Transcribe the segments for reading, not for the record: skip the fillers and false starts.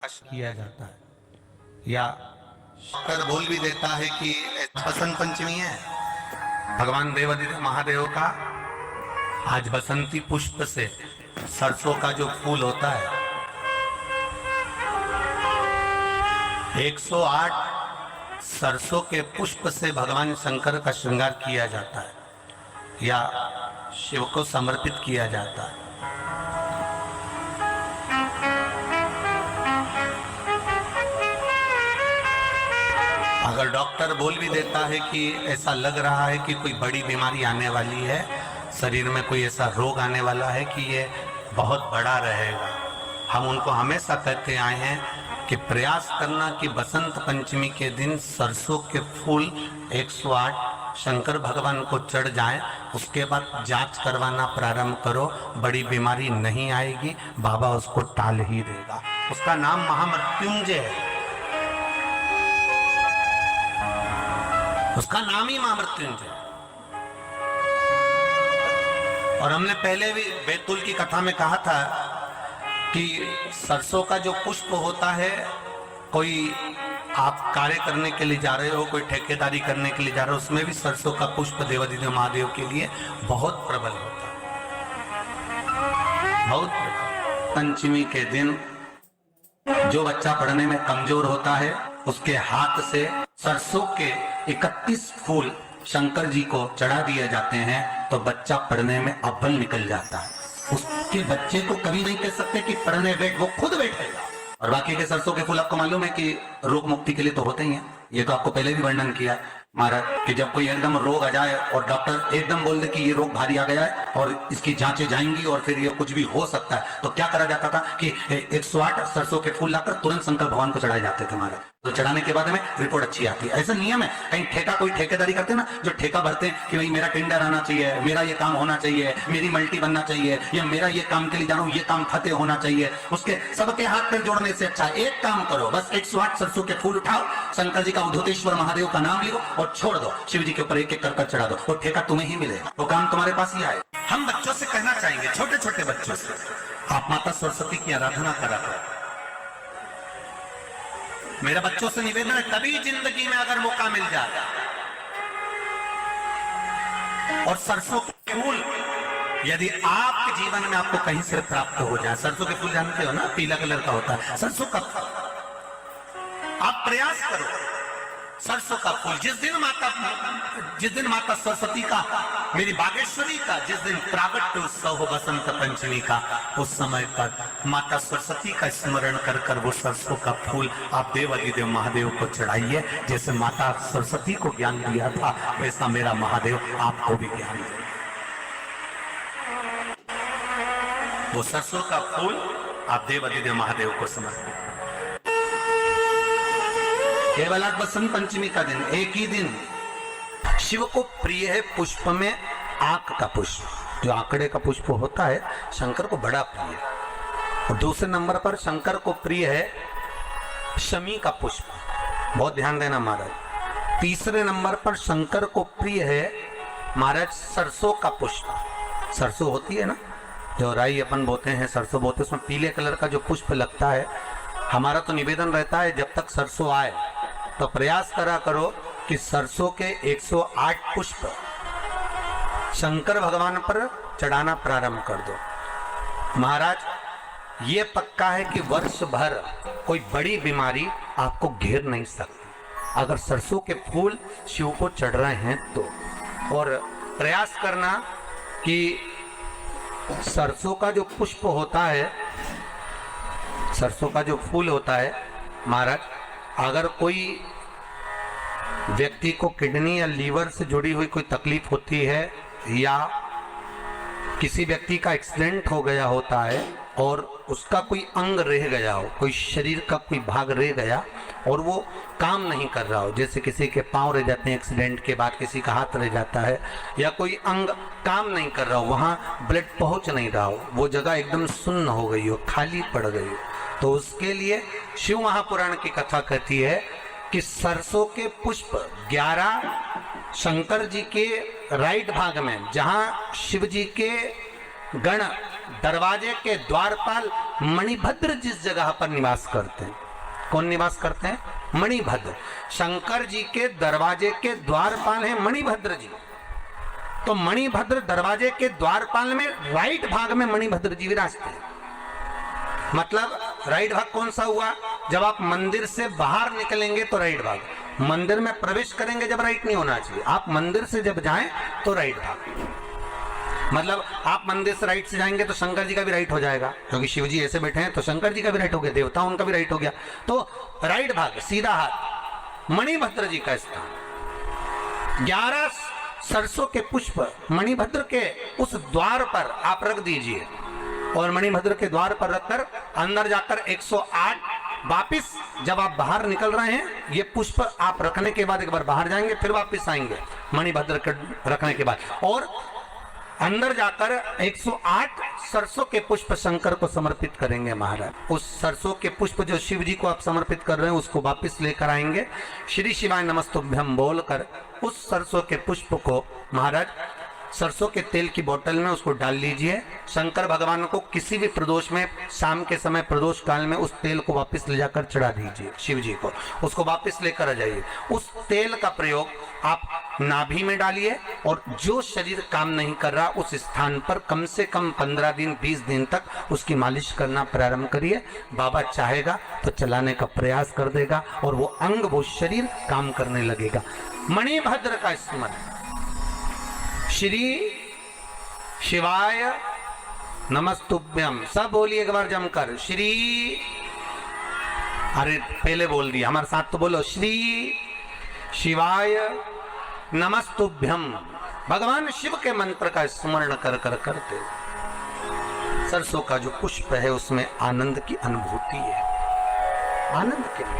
किया जाता है या कर बोल भी देता है कि बसंत पंचमी है भगवान देवादिदेव महादेव का। आज बसंती पुष्प से सरसों का जो फूल होता है 108 सरसों के पुष्प से भगवान शंकर का श्रृंगार किया जाता है या शिव को समर्पित किया जाता है। अगर डॉक्टर बोल भी देता है कि ऐसा लग रहा है कि कोई बड़ी बीमारी आने वाली है, शरीर में कोई ऐसा रोग आने वाला है कि ये बहुत बड़ा रहेगा, हम उनको हमेशा कहते आए हैं कि प्रयास करना कि बसंत पंचमी के दिन सरसों के फूल 108 शंकर भगवान को चढ़ जाएं, उसके बाद जांच करवाना प्रारंभ करो, बड़ी बीमारी नहीं आएगी, बाबा उसको टाल ही देगा। उसका नाम महामृत्युंजय है, उसका नाम ही महामृत्युंजय। और हमने पहले भी बैतूल की कथा में कहा था कि सरसों का जो पुष्प होता है, कोई आप कार्य करने के लिए जा रहे हो, कोई ठेकेदारी करने के लिए जा रहे हो, उसमें भी सरसों का पुष्प देवादिदेव महादेव के लिए बहुत प्रबल होता है, बहुत प्रबल। पंचमी के दिन जो बच्चा पढ़ने में कमजोर होता है उसके हाथ से सरसों के 31 फूल शंकर जी को चढ़ा दिए जाते हैं तो बच्चा पढ़ने में अव्वल निकल जाता है। उसके बच्चे को कभी नहीं कह सकते कि पढ़ने बैठ, वो खुद बैठेगा। और बाकी के सरसों के फूल आपको मालूम है कि रोग मुक्ति के लिए तो होते ही हैं, ये तो आपको पहले भी वर्णन किया है महाराज कि जब कोई एकदम रोग आ जाए और डॉक्टर एकदम बोल दे कि ये रोग भारी आ गया है और इसकी जांचें जाएंगी और फिर ये कुछ भी हो सकता है, तो क्या करा जाता था कि 108 सरसों के फूल लाकर तुरंत शंकर भगवान को चढ़ाए जाते थे महाराज। तो चढ़ाने के बाद में रिपोर्ट अच्छी आती है। ऐसा नियम है, कहीं ठेका कोई ठेकेदारी करते हैं ना, जो ठेका भरते हैं कि भाई मेरा टेंडर आना चाहिए, मेरा ये काम होना चाहिए, मेरी मल्टी बनना चाहिए, या मेरा ये काम के लिए जा रहा हूं, ये काम फतेह होना चाहिए, उसके सबके हाथ पैर जोड़ने से अच्छा एक काम करो, बस 108 सरसों के फूल उठाओ, शंकर जी का उद्धतेश्वर महादेव का नाम लिखो और छोड़ दो, शिव जी के ऊपर एक एक कर चढ़ा दो, वो ठेका तुम्हें ही मिलेगा, वो काम तुम्हारे पास ही आए। हम बच्चों से कहना चाहेंगे, छोटे छोटे बच्चों से, आप माता सरस्वती की आराधना करा करो। मेरे बच्चों से निवेदन है, कभी जिंदगी में अगर मौका मिल जाए और सरसों के फूल यदि आपके जीवन में आपको कहीं से प्राप्त हो जाए, सरसों के फूल जानते हो ना, पीला कलर का होता है सरसों का फूल, आप प्रयास करो सरसों का फूल। जिस दिन माता सरस्वती का, मेरी बागेश्वरी का जिस दिन प्रागट्य उत्सव हो बसंत पंचमी का, उस समय पर माता सरस्वती का स्मरण कर कर वो सरसों का फूल आप देवादिदेव महादेव को चढ़ाइए। जैसे माता सरस्वती को ज्ञान दिया था वैसा मेरा महादेव आपको भी ज्ञान दे। वो सरसों का फूल आप देवादिदेव महादेव को समर्पित, केवल आज बसंत पंचमी का दिन, एक ही दिन शिव को प्रिय है पुष्प में आंक का पुष्प, जो आंकड़े का पुष्प होता है शंकर को बड़ा प्रिय है। और दूसरे नंबर पर शंकर को प्रिय है शमी का पुष्प, बहुत ध्यान देना महाराज। तीसरे नंबर पर शंकर को प्रिय है महाराज सरसों का पुष्प। सरसों होती है ना, जो राई अपन बोते हैं, सरसों बोते, उसमें पीले कलर का जो पुष्प लगता है। हमारा तो निवेदन रहता है जब तक सरसों आए तो प्रयास करा करो कि सरसों के 108 पुष्प शंकर भगवान पर चढ़ाना प्रारंभ कर दो। महाराज ये पक्का है कि वर्ष भर कोई बड़ी बीमारी आपको घेर नहीं सकती अगर सरसों के फूल शिव को चढ़ रहे हैं तो। और प्रयास करना कि सरसों का जो पुष्प होता है, सरसों का जो फूल होता है महाराज, अगर कोई व्यक्ति को किडनी या लीवर से जुड़ी हुई कोई तकलीफ होती है या किसी व्यक्ति का एक्सीडेंट हो गया होता है और उसका कोई अंग रह गया हो, कोई शरीर का कोई भाग रह गया और वो काम नहीं कर रहा हो, जैसे किसी के पांव रह जाते हैं एक्सीडेंट के बाद, किसी का हाथ रह जाता है, या कोई अंग काम नहीं कर रहा हो, वहाँ ब्लड पहुँच नहीं रहा हो, वो जगह एकदम सुन्न हो गई हो, खाली पड़ गई हो, तो उसके लिए शिव महापुराण की कथा कहती है कि सरसों के पुष्प 11 शंकर जी के राइट भाग में, जहां शिव जी के गण दरवाजे के द्वारपाल मणिभद्र जिस जगह पर निवास करते हैं, कौन निवास करते हैं? मणिभद्र। शंकर जी के दरवाजे के द्वारपाल हैं मणिभद्र जी। तो मणिभद्र दरवाजे के द्वारपाल में राइट भाग में मणिभद्र जी विराजते हैं। मतलब राइट भाग कौन सा हुआ? जब आप मंदिर से बाहर निकलेंगे तो राइट भाग, मंदिर में प्रवेश करेंगे जब राइट नहीं होना चाहिए, आप मंदिर से जब जाएं तो राइट भाग। मतलब आप मंदिर से राइट से जाएंगे तो शंकर जी का भी राइट हो जाएगा, क्योंकि शिव जी ऐसे बैठे हैं तो शंकर जी का भी राइट हो गया, देवता उनका भी राइट हो गया। तो राइट भाग सीधा हाथ मणिभद्र जी का स्थान। 11 सरसों के पुष्प मणिभद्र के उस द्वार पर आप रख दीजिए, और मणिभद्र के द्वार पर रखकर अंदर जाकर 108 वापिस जब आप बाहर निकल रहे हैं, ये पुष्प आप रखने के बाद एक बार बाहर जाएंगे, फिर वापिस आएंगे मणिभद्र के रखने के बाद, और अंदर जाकर 108 सरसों के पुष्प शंकर को समर्पित करेंगे महाराज। उस सरसों के पुष्प जो शिव जी को आप समर्पित कर रहे हैं उसको वापिस लेकर आएंगे, श्री शिवाय नमस्तुभ्यम बोलकर उस सरसों के पुष्प को महाराज सरसों के तेल की बोतल में उसको डाल लीजिए। शंकर भगवान को किसी भी प्रदोष में शाम के समय प्रदोष काल में उस तेल को वापस ले जाकर चढ़ा दीजिए शिव जी को, उसको वापस लेकर आ जाइए। उस तेल का प्रयोग आप नाभि में डालिए, और जो शरीर काम नहीं कर रहा उस स्थान पर कम से कम 15 दिन 20 दिन तक उसकी मालिश करना प्रारंभ करिए। बाबा चाहेगा तो चलाने का प्रयास कर देगा और वो अंग वो शरीर काम करने लगेगा। मणिभद्र का स्मरण, श्री शिवाय नमस्तुभ्यम, सब बोलिए एक बार जमकर, श्री, अरे पहले बोल दिया, हमारे साथ तो बोलो, श्री शिवाय नमस्तुभ्यम। भगवान शिव के मंत्र का स्मरण कर कर करते सरसों का जो पुष्प है उसमें आनंद की अनुभूति है, आनंद के।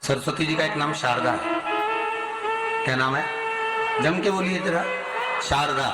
सरस्वती जी का एक नाम शारदा है। क्या नाम है? जम के बोलिए जरा, शारदा।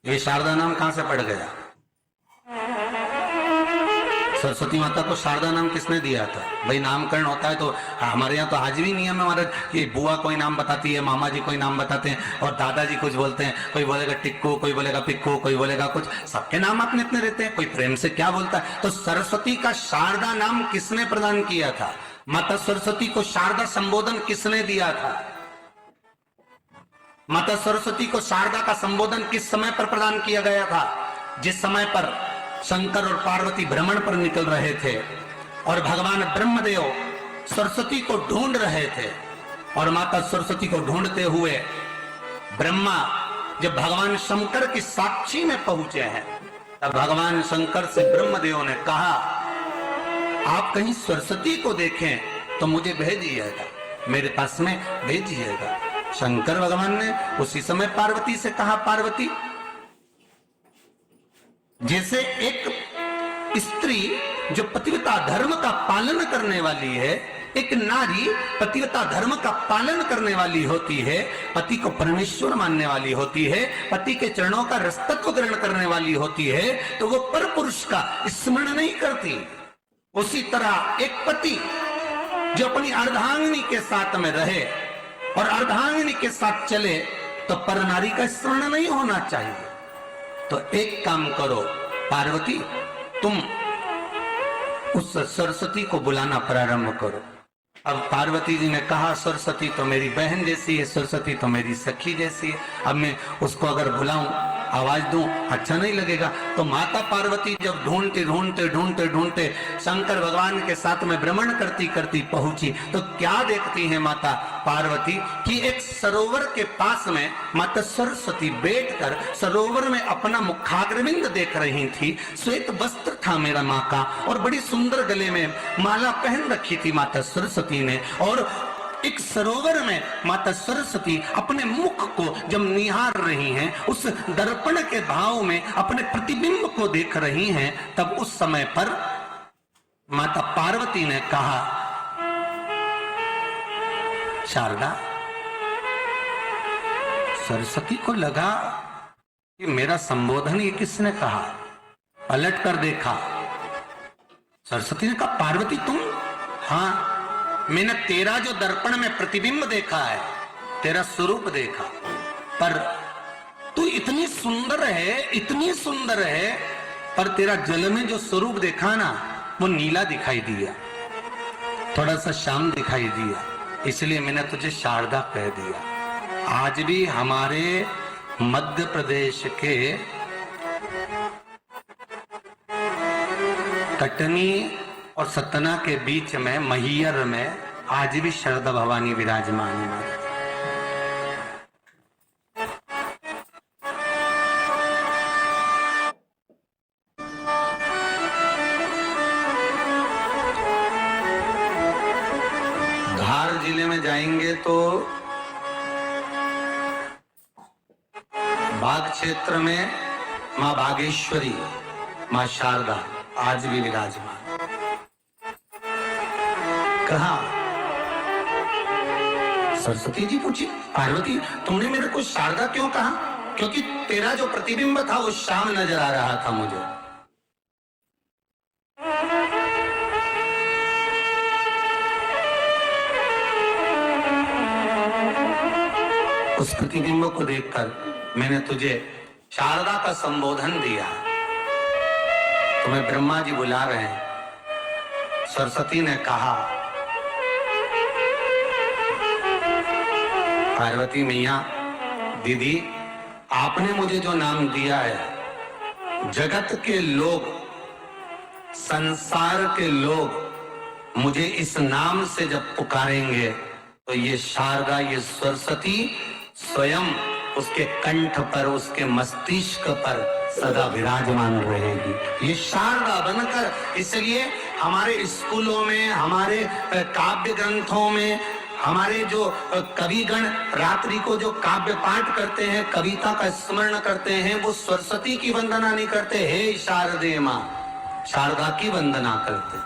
ये शारदा नाम कहां से पड़ गया? सरस्वती माता को शारदा नाम किसने दिया था? भाई नामकरण होता है तो हमारे यहाँ तो आज भी नियम है महाराज कि बुआ कोई नाम बताती है, मामा जी कोई नाम बताते हैं, और दादाजी कुछ बोलते हैं, कोई बोलेगा टिक्कू, कोई बोलेगा पिक्कू, कोई बोलेगा कुछ, सबके नाम अपने अपने रहते हैं, कोई प्रेम से क्या बोलता है। तो सरस्वती का शारदा नाम किसने प्रदान किया था? माता सरस्वती को शारदा संबोधन किसने दिया था? माता सरस्वती को शारदा का संबोधन किस समय पर प्रदान किया गया था? जिस समय पर शंकर और पार्वती भ्रमण पर निकल रहे थे और भगवान ब्रह्मदेव सरस्वती को ढूंढ रहे थे, और माता सरस्वती को ढूंढते हुए ब्रह्मा जब भगवान शंकर की साक्षी में पहुंचे हैं, तब भगवान शंकर से ब्रह्मदेव ने कहा, आप कहीं सरस्वती को देखें तो मुझे भेजिएगा, मेरे पास में भेजिएगा। शंकर भगवान ने उसी समय पार्वती से कहा, पार्वती, जैसे एक स्त्री जो पतिव्रता धर्म का पालन करने वाली है, एक नारी पतिव्रता धर्म का पालन करने वाली होती है, पति को परमेश्वर मानने वाली होती है, पति के चरणों का रसतत्व ग्रहण करने वाली होती है, तो वो पर पुरुष का स्मरण नहीं करती। उसी तरह एक पति जो अपनी अर्धांगिनी के साथ में रहे और अर्धांगिनी के साथ चले तो पर नारी का स्मरण नहीं होना चाहिए। तो एक काम करो पार्वती, तुम उस सरस्वती को बुलाना प्रारंभ करो। अब पार्वती जी ने कहा, सरस्वती तो मेरी बहन जैसी है, सरस्वती तो मेरी सखी जैसी है, अब मैं उसको अगर बुलाऊं, आवाज दूं, अच्छा नहीं लगेगा। तो माता पार्वती जब ढूंढते ढूंढते ढूंढते ढूंढते शंकर भगवान के साथ में भ्रमण करती करती पहुंची, तो क्या देखती है माता पार्वती कि एक सरोवर के पास में माता सरस्वती बैठकर सरोवर में अपना मुखाग्रविंद देख रही थी। श्वेत वस्त्र था मेरा माँ का, और बड़ी सुंदर गले में माला पहन रखी थी माता सरस्वती ने, और एक सरोवर में माता सरस्वती अपने मुख को जब निहार रही हैं, उस दर्पण के भाव में अपने प्रतिबिंब को देख रही हैं, तब उस समय पर माता पार्वती ने कहा, शारदा, सरस्वती को लगा कि मेरा संबोधन ये किसने कहा। पलट कर देखा, सरस्वती ने कहा, पार्वती तुम? हाँ, मैंने तेरा जो दर्पण में प्रतिबिंब देखा है, तेरा स्वरूप देखा, पर तू इतनी सुंदर है, इतनी सुंदर है, पर तेरा जल में जो स्वरूप देखा ना वो नीला दिखाई दिया, थोड़ा सा श्याम दिखाई दिया, इसलिए मैंने तुझे शारदा कह दिया। आज भी हमारे मध्य प्रदेश के कटनी और सतना के बीच में मैहर में आज भी शारदा भवानी विराजमान है। धार जिले में जाएंगे तो बाग क्षेत्र में मां बागेश्वरी, मां शारदा आज भी विराजमान। कहा सरस्वती जी पूछी, पार्वती तुमने मेरे को शारदा क्यों कहा? क्योंकि तेरा जो प्रतिबिंब था वो श्याम नजर आ रहा था मुझे। उस प्रतिबिंब को देखकर मैंने तुझे शारदा का संबोधन दिया। तुम्हें ब्रह्मा जी बुला रहे हैं। सरस्वती ने कहा, पार्वती मैया, दीदी आपने मुझे जो नाम दिया है, जगत के लोग, संसार के लोग मुझे इस नाम से जब पुकारेंगे तो ये शारदा, ये सरस्वती स्वयं उसके कंठ पर, उसके मस्तिष्क पर सदा विराजमान रहेगी, ये शारदा बनकर। इसलिए हमारे स्कूलों में, हमारे काव्य ग्रंथों में, हमारे जो कविगण रात्रि को जो काव्य पाठ करते हैं, कविता का स्मरण करते हैं, वो सरस्वती की वंदना नहीं करते, हे शारदे मां, शारदा की वंदना करते।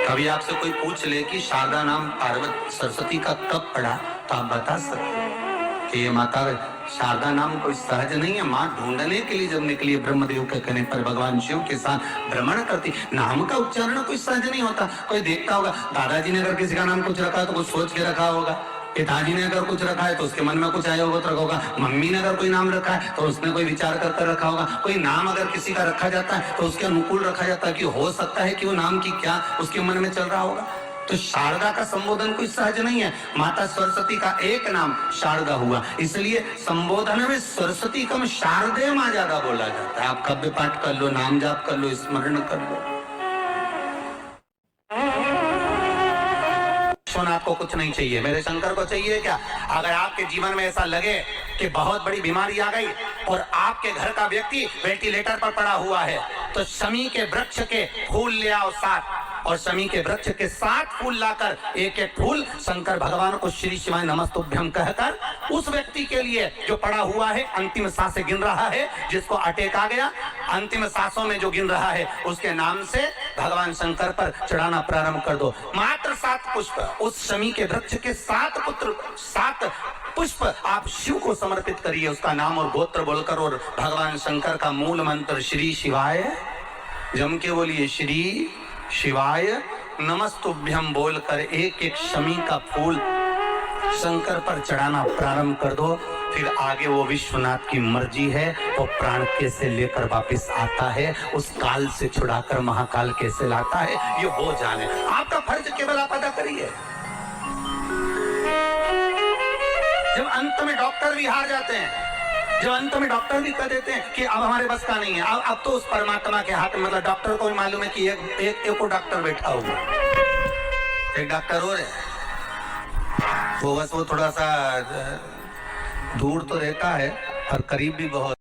कभी आपसे कोई पूछ ले कि शारदा नाम पार्वती सरस्वती का कब पड़ा, तो आप बता सकते कि ये माता शारदा नाम कोई सहज नहीं है। माँ ढूंढने के लिए जब निकली ब्रह्मदेव के कहने पर भगवान शिव के साथ भ्रमण करती, नाम का उच्चारण कोई सहज नहीं होता। कोई देखता होगा, दादाजी ने अगर किसी का नाम कुछ रखा है तो कुछ सोच के रखा होगा, पिताजी ने अगर कुछ रखा है तो उसके मन में कुछ आया होगा तो रखा होगा, मम्मी ने अगर कोई नाम रखा है तो उसने कोई विचार कर रखा होगा। कोई नाम अगर किसी का रखा जाता है तो उसके अनुकूल रखा जाता है कि हो सकता है कि वो नाम की क्या उसके मन में चल रहा होगा। तो शारदा का संबोधन कोई सहज नहीं है। माता सरस्वती का एक नाम शारदा हुआ, इसलिए संबोधन में सरस्वती कम शारदे मां ज्यादा बोला जाता है। आप काव्य पाठ कर लो, नाम जाप कर लो, स्मरण कर लो। आपको कुछ नहीं चाहिए, मेरे शंकर को चाहिए क्या? अगर आपके जीवन में ऐसा लगे कि बहुत बड़ी बीमारी आ गई और आपके घर का व्यक्ति वेंटिलेटर पर पड़ा हुआ है, तो शमी के वृक्ष के फूल ले आओ 7, और शमी के वृक्ष के 7 फूल लाकर एक एक फूल शंकर भगवान को श्री शिवाय नमस्तुभ्यं कहकर उस व्यक्ति के लिए जो पड़ा हुआ है, अंतिम सांसें गिन रहा है, जिसको अटैक आ गया, अंतिम सांसों में जो गिन रहा है, उसके नाम से भगवान शंकर पर चढ़ाना प्रारंभ कर दो। मात्र 7 पुष्प, उस शमी के वृक्ष के 7 पुष्प आप शिव को समर्पित करिए, उसका नाम और गोत्र बोलकर, और भगवान शंकर का मूल मंत्र श्री शिवाय, जम के बोलिए श्री शिवाय नमस्तुभ्यं बोलकर एक एक शमी का फूल शंकर पर चढ़ाना प्रारंभ कर दो। फिर आगे वो विश्वनाथ की मर्जी है, वो प्राण कैसे लेकर वापस आता है, उस काल से छुड़ाकर महाकाल कैसे लाता है, ये वो जाने। आपका फर्ज केवल आप अदा करिए। जब अंत में डॉक्टर भी हार जाते हैं, जब अंत में डॉक्टर भी कह देते हैं कि अब हमारे बस का नहीं है, अब तो उस परमात्मा के हाथ में, मतलब डॉक्टर को भी मालूम है कि एक डॉक्टर बैठा हुआ, एक डॉक्टर और है, वो बस वो थोड़ा सा दूर तो रहता है पर करीब भी बहुत।